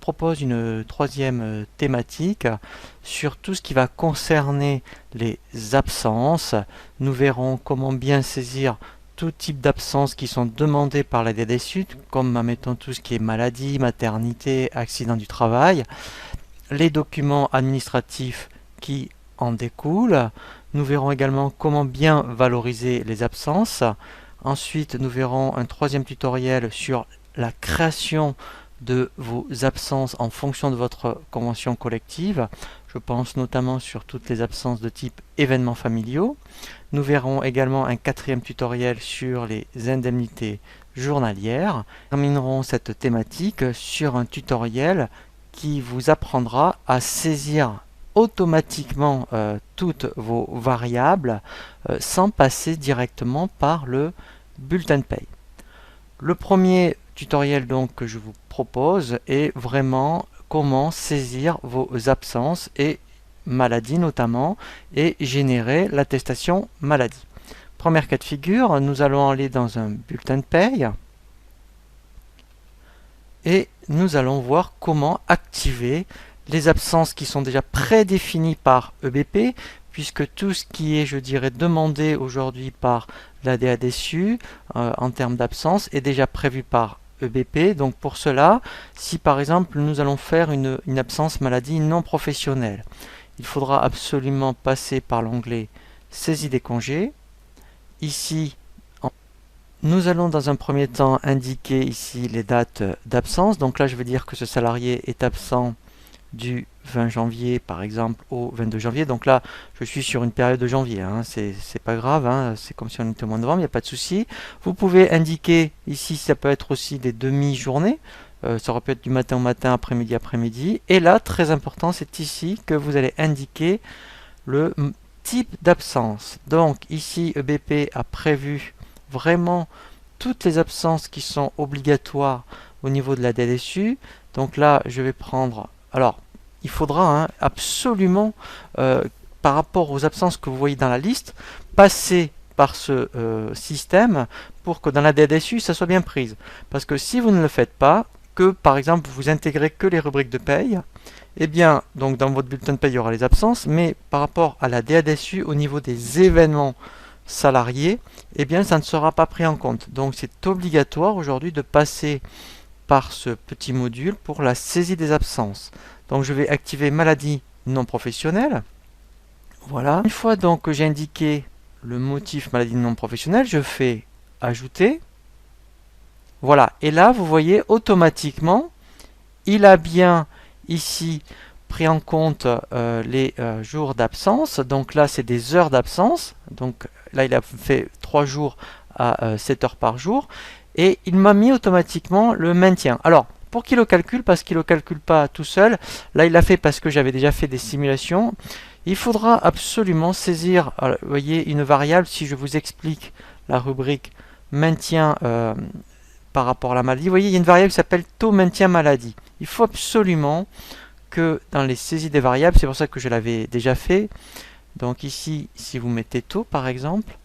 propose une troisième thématique sur tout ce qui va concerner les absences. Nous verrons comment bien saisir tout type d'absences qui sont demandées par la DDSU, comme admettons tout ce qui est maladie, maternité, accident du travail, les documents administratifs qui en découlent. Nous verrons également comment bien valoriser les absences. Ensuite, nous verrons un troisième tutoriel sur la création de vos absences en fonction de votre convention collective. Je pense notamment sur toutes les absences de type événements familiaux. Nous verrons également un quatrième tutoriel sur les indemnités journalières. Nous terminerons cette thématique sur un tutoriel qui vous apprendra à saisir automatiquement toutes vos variables sans passer directement par le bulletin de paye. Le premier tutoriel donc que je vous propose est vraiment comment saisir vos absences et maladies notamment et générer l'attestation maladie. Première cas de figure, nous allons aller dans un bulletin de paye et nous allons voir comment activer les absences qui sont déjà prédéfinies par EBP, puisque tout ce qui est, je dirais, demandé aujourd'hui par la DADSU en termes d'absence est déjà prévu par EBP. Donc pour cela, si par exemple nous allons faire une absence maladie non professionnelle, il faudra absolument passer par l'onglet saisie des congés. Ici, nous allons dans un premier temps indiquer ici les dates d'absence. Donc là, je veux dire que ce salarié est absent du 20 janvier par exemple au 22 janvier. Donc là, je suis sur une période de janvier, hein. C'est pas grave, hein. C'est comme si on était au mois de novembre, il n'y a pas de souci. Vous pouvez indiquer ici, ça peut être aussi des demi-journées. Ça aurait pu être du matin au matin, après-midi après-midi. Et là, très important, c'est ici que vous allez indiquer le type d'absence. Donc ici, EBP a prévu vraiment toutes les absences qui sont obligatoires au niveau de la DDSU. Donc là, je vais prendre... Alors, il faudra absolument, par rapport aux absences que vous voyez dans la liste, passer par ce système pour que dans la DDSU, ça soit bien prise. Parce que si vous ne le faites pas, que par exemple vous intégrez que les rubriques de paye, eh bien, donc dans votre bulletin de paye, il y aura les absences, mais par rapport à la DADSU, au niveau des événements salariés, eh bien, ça ne sera pas pris en compte. Donc, c'est obligatoire aujourd'hui de passer par ce petit module pour la saisie des absences. Donc, je vais activer maladie non professionnelle. Voilà. Une fois donc que j'ai indiqué le motif maladie non professionnelle, je fais ajouter. Voilà. Et là, vous voyez automatiquement, il a bien ici pris en compte les jours d'absence. Donc là, c'est des heures d'absence. Donc là, il a fait 3 jours à 7 heures par jour. Et il m'a mis automatiquement le maintien. Alors, pour qu'il le calcule, parce qu'il ne le calcule pas tout seul, là, il l'a fait parce que j'avais déjà fait des simulations. Il faudra absolument saisir, alors, vous voyez, une variable, si je vous explique la rubrique maintien par rapport à la maladie. Vous voyez, il y a une variable qui s'appelle taux maintien maladie. Il faut absolument que dans les saisies des variables, c'est pour ça que je l'avais déjà fait. Donc ici, si vous mettez taux par exemple,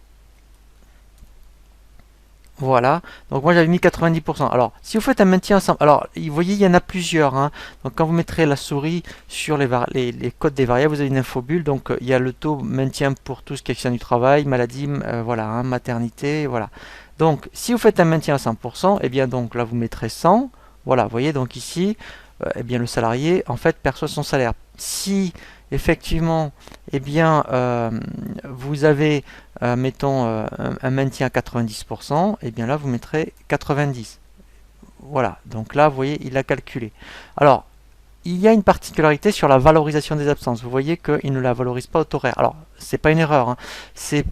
voilà. Donc moi j'avais mis 90%. Alors, si vous faites un maintien ensemble, alors vous voyez, il y en a plusieurs, hein. Donc quand vous mettrez la souris sur les codes des variables, vous avez une infobulle. Donc il y a le taux maintien pour tout ce qui est accident du travail, maladie, voilà, hein, maternité, voilà. Donc si vous faites un maintien à 100%, eh bien donc là vous mettrez 100. Voilà, vous voyez, donc ici, eh bien le salarié en fait perçoit son salaire. Si effectivement, eh bien vous avez mettons un maintien à 90%, et bien là vous mettrez 90. Voilà, donc là vous voyez, il a calculé. Alors, il y a une particularité sur la valorisation des absences. Vous voyez qu'il ne la valorise pas au taux horaire. Alors, c'est pas une erreur, hein. C'est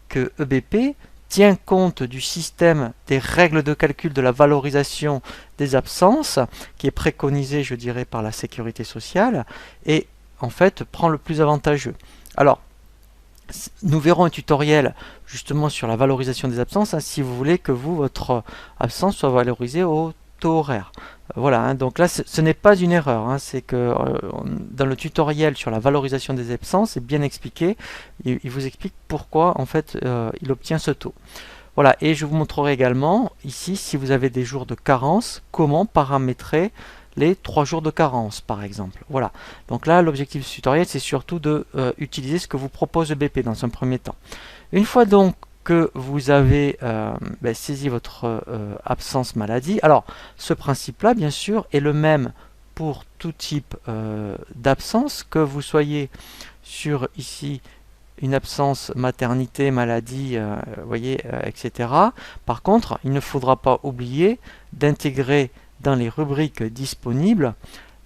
que EBP tient compte du système des règles de calcul de la valorisation des absences, qui est préconisé, je dirais, par la sécurité sociale, et en fait prend le plus avantageux. Alors, nous verrons un tutoriel justement sur la valorisation des absences, hein, si vous voulez que votre absence soit valorisée au taux horaire. Voilà, hein, donc là ce n'est pas une erreur, hein, c'est que dans le tutoriel sur la valorisation des absences, c'est bien expliqué, il vous explique pourquoi en fait il obtient ce taux. Voilà, et je vous montrerai également ici, si vous avez des jours de carence, comment paramétrer les 3 jours de carence, par exemple. Voilà. Donc là, l'objectif de ce tutoriel, c'est surtout de utiliser ce que vous propose EBP dans un premier temps. Une fois donc que vous avez saisi votre absence maladie, alors ce principe-là, bien sûr, est le même pour tout type d'absence, que vous soyez sur ici une absence maternité, maladie, etc. Par contre, il ne faudra pas oublier d'intégrer dans les rubriques disponibles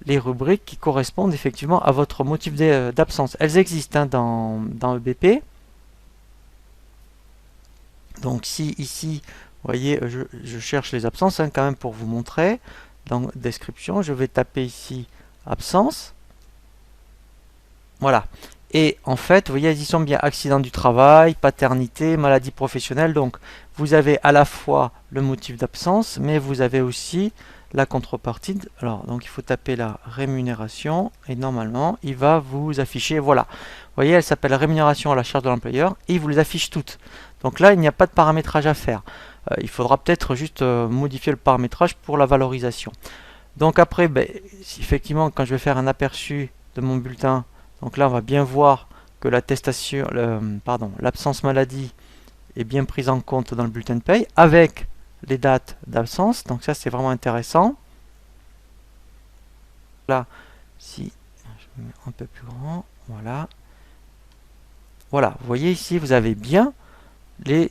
les rubriques qui correspondent effectivement à votre motif d'absence. Elles existent dans EBP. Donc si ici, vous voyez, je cherche les absences quand même pour vous montrer. Dans description, je vais taper ici absence. Voilà. Et en fait, vous voyez, elles y sont bien: accident du travail, paternité, maladie professionnelle. Donc, vous avez à la fois le motif d'absence, mais vous avez aussi la contrepartie. Alors, donc, il faut taper la rémunération et normalement, il va vous afficher. Voilà. Vous voyez, elle s'appelle rémunération à la charge de l'employeur et il vous les affiche toutes. Donc là, il n'y a pas de paramétrage à faire. Il faudra peut-être juste modifier le paramétrage pour la valorisation. Donc après, effectivement, quand je vais faire un aperçu de mon bulletin, donc là, on va bien voir que l'attestation, l'absence maladie est bien prise en compte dans le bulletin de paye avec les dates d'absence. Donc ça, c'est vraiment intéressant. Là, si je mets un peu plus grand, voilà. Voilà, vous voyez ici, vous avez bien les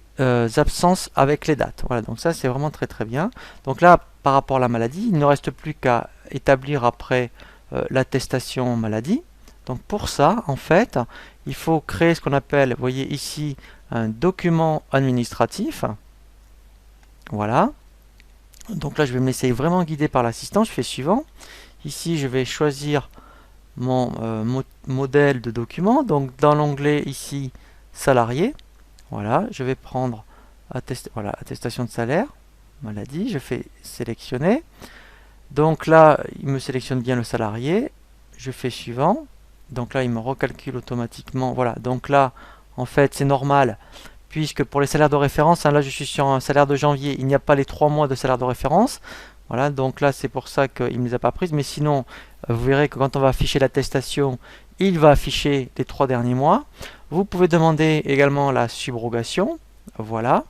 absences avec les dates. Voilà, donc ça, c'est vraiment très très bien. Donc là, par rapport à la maladie, il ne reste plus qu'à établir après l'attestation maladie. Donc pour ça, en fait, il faut créer ce qu'on appelle, vous voyez ici, un document administratif. Voilà. Donc là, je vais me laisser vraiment guider par l'assistant. Je fais suivant. Ici, je vais choisir mon modèle de document. Donc dans l'onglet ici, salarié. Voilà, je vais prendre attestation de salaire, maladie. Je fais sélectionner. Donc là, il me sélectionne bien le salarié. Je fais suivant. Donc là, il me recalcule automatiquement. Voilà, donc là, en fait, c'est normal, puisque pour les salaires de référence, là, je suis sur un salaire de janvier, il n'y a pas les 3 mois de salaire de référence. Voilà, donc là, c'est pour ça qu'il ne les a pas prises. Mais sinon, vous verrez que quand on va afficher l'attestation, il va afficher les 3 derniers mois. Vous pouvez demander également la subrogation. Voilà.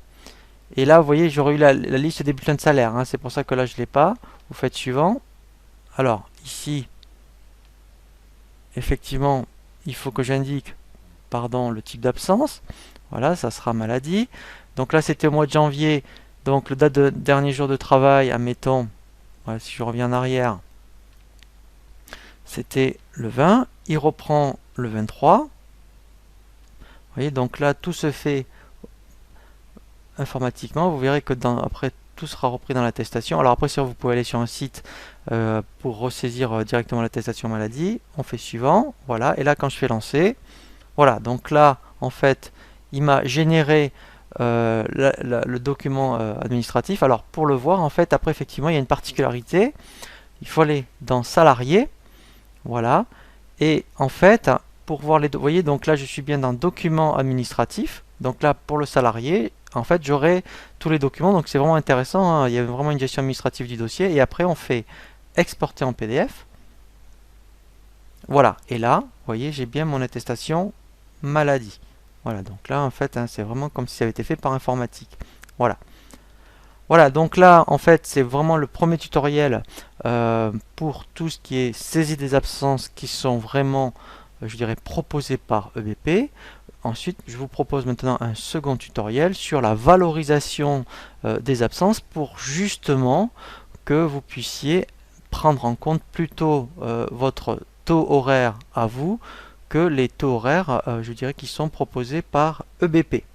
Et là, vous voyez, j'aurais eu la liste des bulletins de salaire. Hein, c'est pour ça que là, je ne l'ai pas. Vous faites suivant. Alors, ici, effectivement, il faut que j'indique le type d'absence. Voilà, ça sera maladie. Donc là, c'était au mois de janvier. Donc le date de dernier jour de travail, admettons, voilà, si je reviens en arrière, c'était le 20. Il reprend le 23. Vous voyez, donc là, tout se fait informatiquement. Vous verrez que après, tout sera repris dans l'attestation. Alors après, vous pouvez aller sur un site pour ressaisir directement l'attestation maladie. On fait suivant. Voilà. Et là, quand je fais lancer, voilà. Donc là, en fait, il m'a généré le document administratif. Alors pour le voir, en fait, après, effectivement, il y a une particularité. Il faut aller dans salarié. Voilà. Et en fait, pour voir les... Vous voyez, donc là, je suis bien dans document administratif. Donc là, pour le salarié, en fait, j'aurai tous les documents. Donc c'est vraiment intéressant. Hein. Il y a vraiment une gestion administrative du dossier. Et après, on fait exporter en PDF. Voilà. Et là, vous voyez, j'ai bien mon attestation maladie. Voilà. Donc là, en fait, hein, c'est vraiment comme si ça avait été fait par informatique. Voilà. Voilà, donc là, en fait, c'est vraiment le premier tutoriel pour tout ce qui est saisie des absences qui sont vraiment, je dirais, proposées par EBP. Ensuite, je vous propose maintenant un second tutoriel sur la valorisation des absences pour justement que vous puissiez prendre en compte plutôt votre taux horaire à vous que les taux horaires, je dirais, qui sont proposés par EBP.